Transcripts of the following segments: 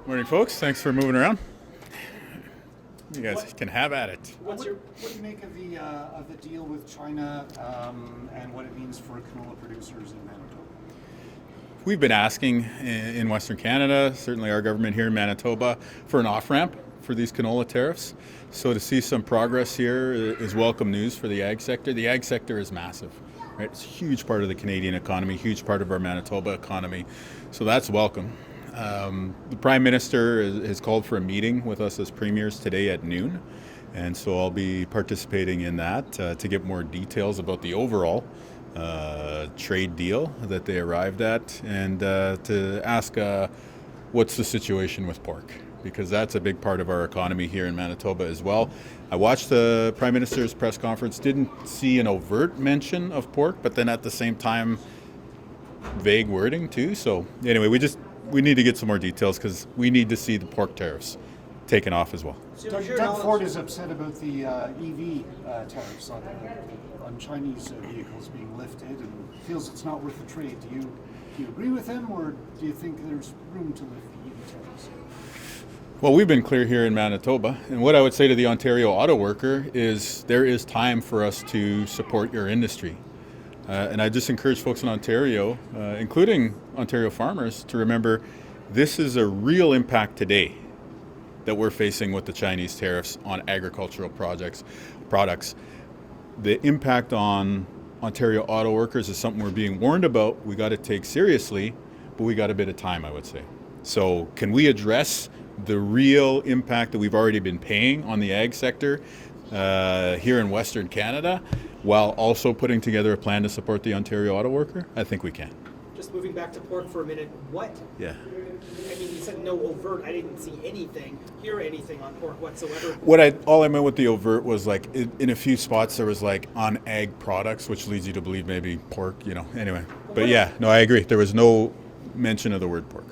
Morning, folks. Thanks for moving around. You guys can have at it. What do you make of the deal with China and what it means for canola producers in Manitoba? We've been asking in Western Canada, certainly our government here in Manitoba, for an off-ramp for these canola tariffs. So to see some progress here is welcome news for the ag sector. The ag sector is massive, right? It's a huge part of the Canadian economy, huge part of our Manitoba economy. So that's welcome. The Prime Minister has called for a meeting with us as premiers today at noon, and so I'll be participating in that to get more details about the overall trade deal that they arrived at, and to ask what's the situation with pork, because that's a big part of our economy here in Manitoba as well. I watched the Prime Minister's press conference, didn't see an overt mention of pork, but then at the same time, vague wording too. So anyway, we need to get some more details because we need to see the pork tariffs taken off as well. Doug Ford is upset about the EV tariffs on Chinese vehicles being lifted and feels it's not worth the trade. Do you agree with him, or do you think there's room to lift the EV tariffs? Well, we've been clear here in Manitoba, and what I would say to the Ontario auto worker is there is time for us to support your industry. And I just encourage folks in Ontario, including Ontario farmers, to remember this is a real impact today that we're facing with the Chinese tariffs on agricultural products. The impact on Ontario auto workers is something we're being warned about. We got to take seriously, but we got a bit of time, I would say. So can we address the real impact that we've already been paying on the ag sector here in Western Canada, while also putting together a plan to support the Ontario auto worker? I think we can. Just moving back to pork for a minute, what? Yeah. I mean, you said no overt. I didn't see anything, hear anything on pork whatsoever. All I meant with the overt was like in a few spots there was like on ag products, which leads you to believe maybe pork, anyway. But yeah, no, I agree. There was no mention of the word pork.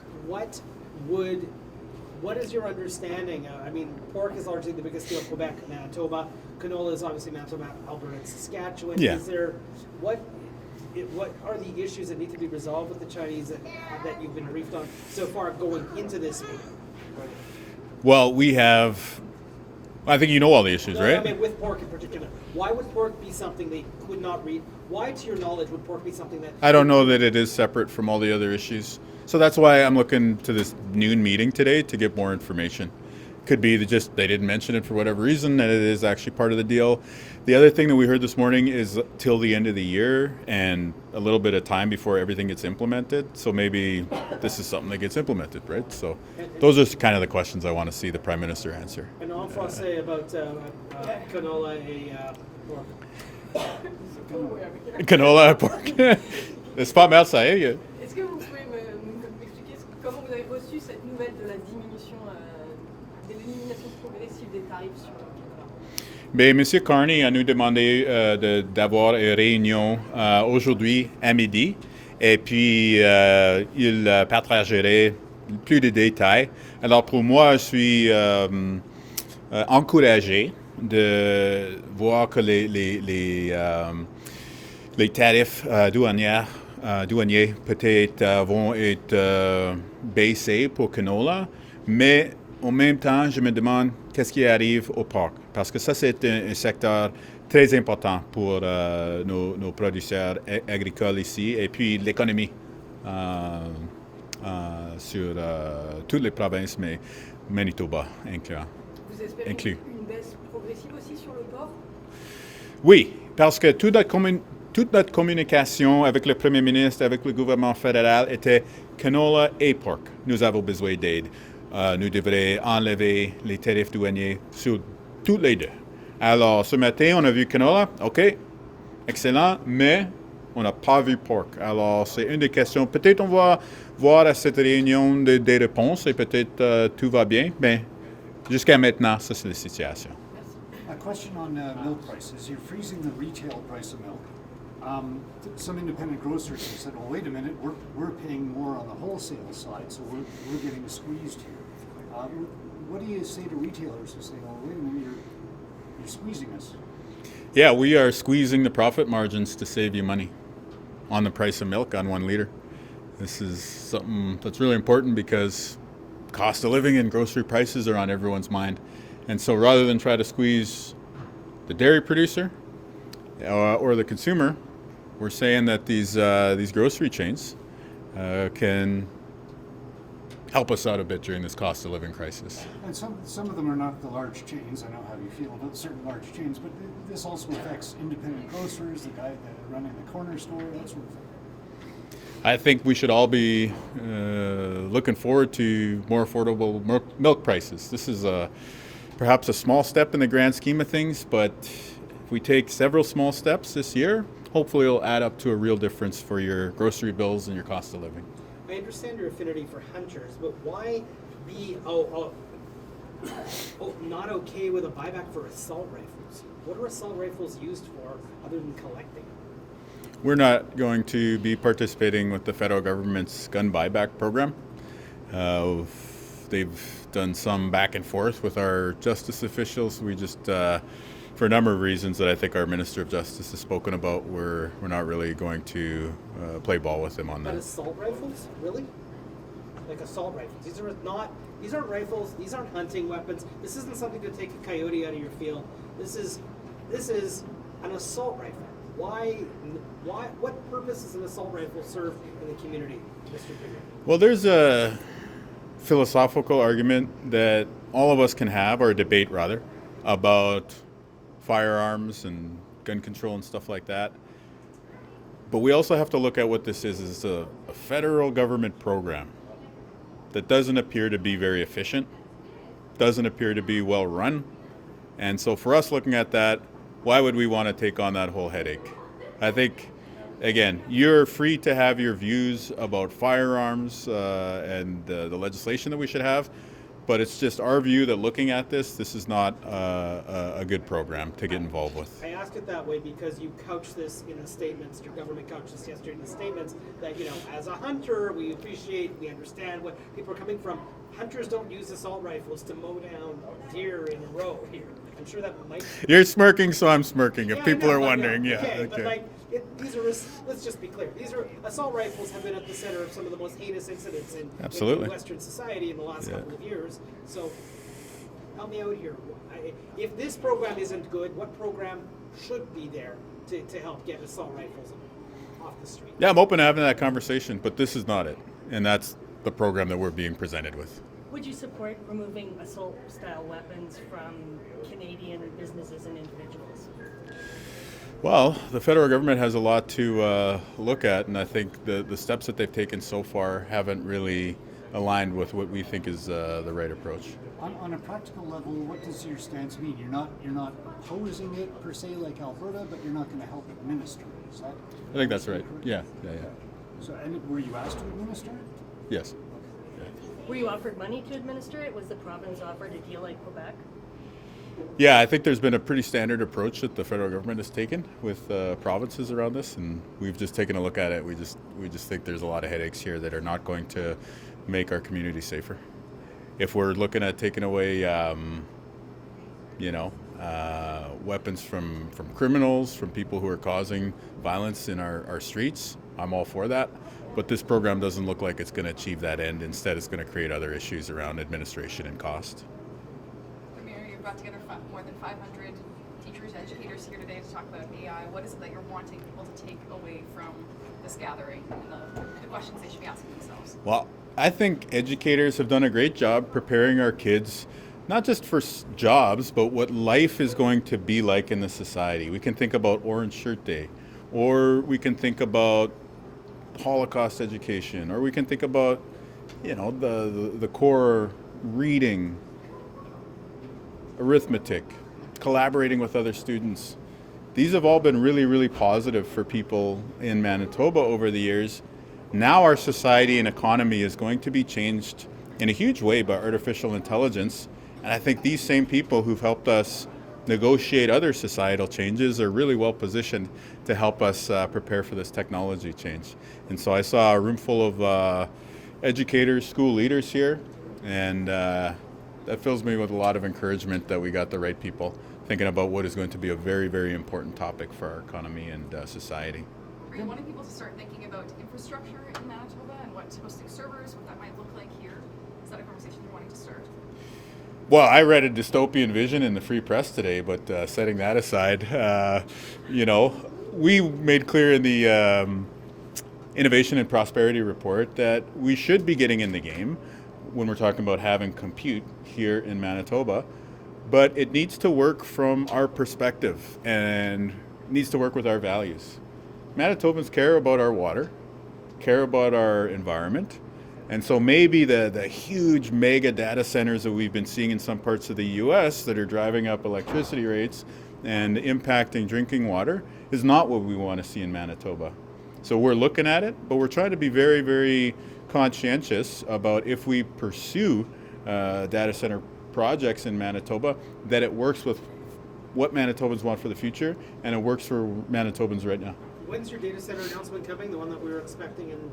What is your understanding? I mean, pork is largely the biggest deal, Quebec, Manitoba. Canola is obviously Manitoba, Alberta, and Saskatchewan. Yeah. What are the issues that need to be resolved with the Chinese that you've been briefed on so far going into this meeting? Well, I think you know all the issues, right? I mean, with pork in particular. Why would pork be something they could not read? Why, to your knowledge, would pork be something that... I don't know that it is separate from all the other issues. So that's why I'm looking to this noon meeting today to get more information. Could be that just they didn't mention it for whatever reason, and it is actually part of the deal. The other thing that we heard this morning is till the end of the year and a little bit of time before everything gets implemented. So maybe this is something that gets implemented, right? So those are kind of the questions I want to see the Prime Minister answer. And en français about canola et pork. Canola, pork. C'est pas mal, ça y est. Est-ce que vous pouvez m'expliquer comment vous avez reçu cette nouvelle de la diminution, de l'élimination progressive des tarifs sur le canola? Bien, M. Carney a nous demandé d'avoir une réunion aujourd'hui à midi, et puis il partagerait plus de détails. Alors pour moi, je suis encouragé de voir que les tarifs douaniers peut-être vont être baissés pour canola, mais en même temps, je me demande qu'est-ce qui arrive au porc, parce que ça, c'est un secteur très important pour nos producteurs agricoles ici, et puis l'économie sur toutes les provinces, mais Manitoba inclus. Vous espérez une baisse progressive aussi sur le porc? Oui, parce que toute notre communication avec le Premier ministre, avec le gouvernement fédéral était canola et porc. Nous avons besoin d'aide. Nous devrions enlever les tarifs douaniers sur tous les deux. Alors, ce matin, on a vu canola, OK, excellent, mais on n'a pas vu porc. Alors, c'est une des questions. Peut-être on va voir à cette réunion des réponses et peut-être tout va bien, mais jusqu'à maintenant, ça, c'est la situation. A question on milk prices. You're freezing the retail price of milk. Some independent grocers have said, well, wait a minute, we're paying more on the wholesale side, so we're getting squeezed here. What do you say to retailers who say, well, wait a minute, you're squeezing us? Yeah, we are squeezing the profit margins to save you money on the price of milk on 1 liter. This is something that's really important because cost of living and grocery prices are on everyone's mind. And so rather than try to squeeze the dairy producer or the consumer, we're saying that these grocery chains can help us out a bit during this cost of living crisis. And some of them are not the large chains. I know how you feel about certain large chains, but this also affects independent grocers, the guy that running the corner store, that sort of thing. I think we should all be looking forward to more affordable milk prices. This is perhaps a small step in the grand scheme of things, but if we take several small steps this year, hopefully it'll add up to a real difference for your grocery bills and your cost of living. I understand your affinity for hunters, but why be not okay with a buyback for assault rifles? What are assault rifles used for other than collecting? We're not going to be participating with the federal government's gun buyback program. They've done some back and forth with our justice officials. We just, for a number of reasons that I think our Minister of Justice has spoken about, we're not really going to play ball with him on that. But assault rifles? Really? Like assault rifles? These aren't rifles, these aren't hunting weapons. This isn't something to take a coyote out of your field. This is an assault rifle. What purpose does an assault rifle serve in the community, Mr. Premier? Well, there's a philosophical argument that all of us can have, or a debate rather, about firearms and gun control and stuff like that. But we also have to look at what this is. It's a federal government program that doesn't appear to be very efficient, doesn't appear to be well run. And so for us looking at that, why would we want to take on that whole headache? I think, again, you're free to have your views about firearms and the legislation that we should have, but it's just our view that looking at this is not a good program to get involved with. I ask it that way because you couch this in a statement, your government couched this yesterday in the statements that, as a hunter, we understand what people are coming from. Hunters don't use assault rifles to mow down deer in a row here. I'm sure that might. You're smirking, so I'm smirking. If Yeah, people I know, are I know. wondering, yeah. Okay, Okay. but these are, let's just be clear. These are assault rifles have been at the center of some of the most heinous incidents in Western society in the last couple of years. So help me out here. If this program isn't good, what program should be there to help get assault rifles off the street? Yeah, I'm open to having that conversation, but this is not it. And that's the program that we're being presented with. Would you support removing assault-style weapons from Canadian businesses and individuals? Well, the federal government has a lot to look at, and I think the steps that they've taken so far haven't really aligned with what we think is the right approach. On a practical level, what does your stance mean? You're not opposing it per se like Alberta, but you're not going to help administer it. Is that? I think that's right. Yeah. So, and were you asked to administer it? Yes. Were you offered money to administer it? Was the province offered a deal like Quebec? Yeah, I think there's been a pretty standard approach that the federal government has taken with provinces around this, and we've just taken a look at it. We just think there's a lot of headaches here that are not going to make our community safer. If we're looking at taking away, weapons from criminals, from people who are causing violence in our streets, I'm all for that. But this program doesn't look like it's going to achieve that end. Instead, it's going to create other issues around administration and cost. Premier, you've brought together more than 500 teachers, educators here today to talk about AI. What is it that you're wanting people to take away from this gathering and the questions they should be asking themselves? Well, I think educators have done a great job preparing our kids, not just for jobs, but what life is going to be like in the society. We can think about Orange Shirt Day, or we can think about Holocaust education, or we can think about, the core reading, arithmetic, collaborating with other students. These have all been really, really positive for people in Manitoba over the years. Now our society and economy is going to be changed in a huge way by artificial intelligence, and I think these same people who've helped us negotiate other societal changes are really well positioned to help us prepare for this technology change. And so I saw a room full of educators, school leaders here, and that fills me with a lot of encouragement that we got the right people thinking about what is going to be a very, very important topic for our economy and society. Are you wanting people to start thinking about infrastructure in Manitoba and what hosting servers, what that might look like here? Is that a conversation to start? Well, I read a dystopian vision in the Free Press today, but setting that aside, we made clear in the Innovation and Prosperity Report that we should be getting in the game when we're talking about having compute here in Manitoba, but it needs to work from our perspective and needs to work with our values. Manitobans care about our water, care about our environment, and so maybe the huge mega data centers that we've been seeing in some parts of the US that are driving up electricity rates and impacting drinking water is not what we want to see in Manitoba. So we're looking at it, but we're trying to be very, very conscientious about if we pursue data center projects in Manitoba, that it works with what Manitobans want for the future, and it works for Manitobans right now. When's your data center announcement coming? The one that we were expecting in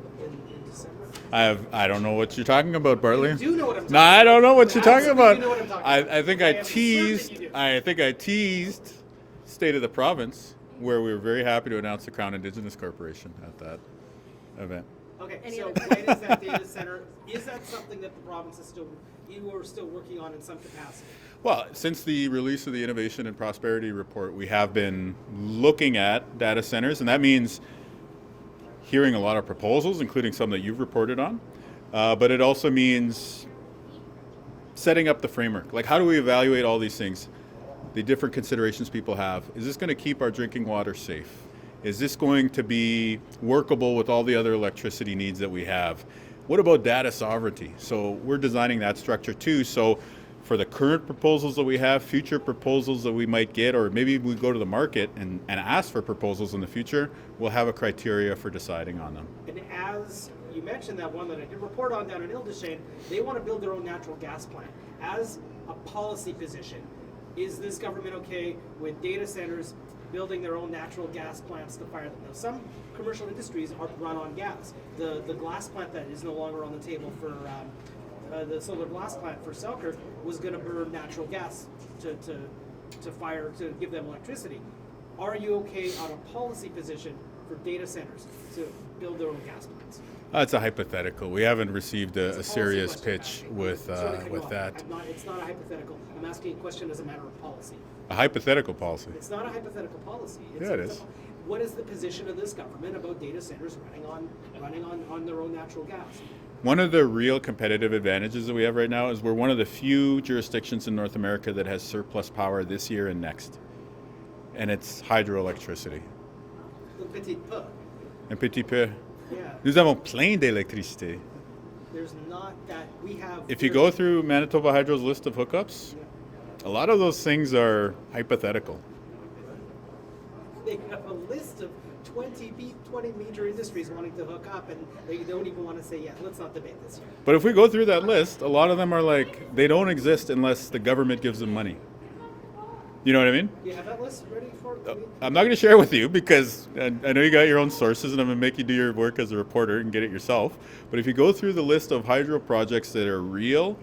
December? I don't know what you're talking about, Bartley. You do know what I'm talking No, I don't know what about. you're talking Absolutely about. know what I'm talking about. I think I I am certain teased. you do. I think I teased State of the Province, where we were very happy to announce the Crown Indigenous Corporation at that event. Okay, Any so other when is that data center? Is that something that the province is you are still working on in some capacity? Well, since the release of the Innovation and Prosperity Report, we have been looking at data centers, and that means hearing a lot of proposals, including some that you've reported on, but it also means setting up the framework. Like, how do we evaluate all these things, the different considerations people have? Is this going to keep our drinking water safe? Is this going to be workable with all the other electricity needs that we have? What about data sovereignty? So we're designing that structure too. So for the current proposals that we have, future proposals that we might get, or maybe we go to the market and ask for proposals in the future, we'll have a criteria for deciding on them. And as you mentioned, that one that I did report on down in Ildeshane, they want to build their own natural gas plant. As a policy position, is this government okay with data centers building their own natural gas plants to fire them? Now, some commercial industries are run on gas. The glass plant that is no longer on the table for the solar glass plant for Selkirk was going to burn natural gas to fire, to give them electricity. Are you okay on a policy position for data centers to build their own gas plants? It's a hypothetical. We haven't received a It's a serious policy pitch question. with Sorry to cut you off. that. It's not a hypothetical. I'm asking a question as a matter of policy. A hypothetical policy. It's not a hypothetical policy. Yeah, it is. What is the position of this government about data centers running on their own natural gas? One of the real competitive advantages that we have right now is we're one of the few jurisdictions in North America that has surplus power this year and next. And it's hydroelectricity. Le petit peu. Un petit peu. Yeah. Nous avons plein d'électricité. There's not that we have. If you go through Manitoba Hydro's list of hookups, a lot of those things are hypothetical. They have a list of 20 major industries wanting to hook up, and they don't even want to say, yeah, let's not debate this here. But if we go through that list, a lot of them are like, they don't exist unless the government gives them money. You know what I mean? Do you have that list ready for me? I'm not going to share it with you because I know you got your own sources, and I'm going to make you do your work as a reporter and get it yourself. But if you go through the list of hydro projects that are real,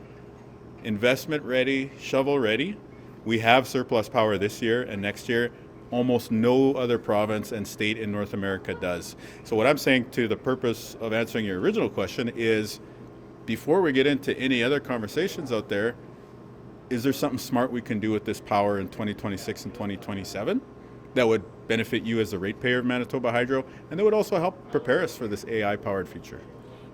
investment ready, shovel ready, we have surplus power this year and next year. Almost no other province and state in North America does. So what I'm saying, to the purpose of answering your original question, is before we get into any other conversations out there, is there something smart we can do with this power in 2026 and 2027 that would benefit you as a ratepayer of Manitoba Hydro, and that would also help prepare us for this AI-powered future?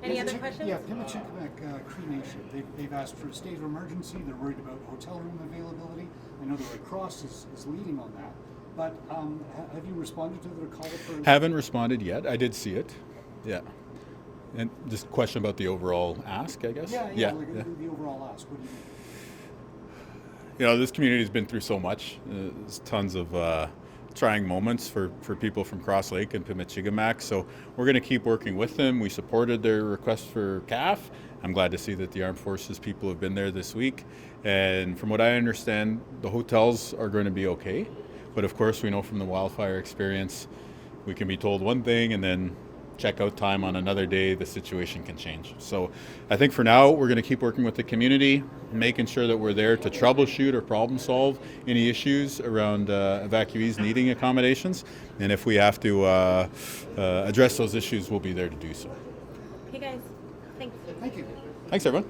Any other questions? Yeah, Pimicikamak Cree Nation, they've asked for a state of emergency. They're worried about hotel room availability. I know the Red Cross is leading on that. But have you responded to their call for... Haven't responded yet. I did see it. Yeah. And just question about the overall ask, I guess? Yeah. The overall ask. What do you mean? You know, this community has been through so much. There's tons of trying moments for people from Cross Lake and Pimicikamak. So we're going to keep working with them. We supported their request for CAF. I'm glad to see that the Armed Forces people have been there this week. And from what I understand, the hotels are going to be okay. But of course, we know from the wildfire experience, we can be told one thing and then checkout time on another day, the situation can change. So I think for now, we're going to keep working with the community, making sure that we're there to troubleshoot or problem solve any issues around evacuees needing accommodations. And if we have to address those issues, we'll be there to do so. Hey guys, thanks. Thank you. Thanks, everyone.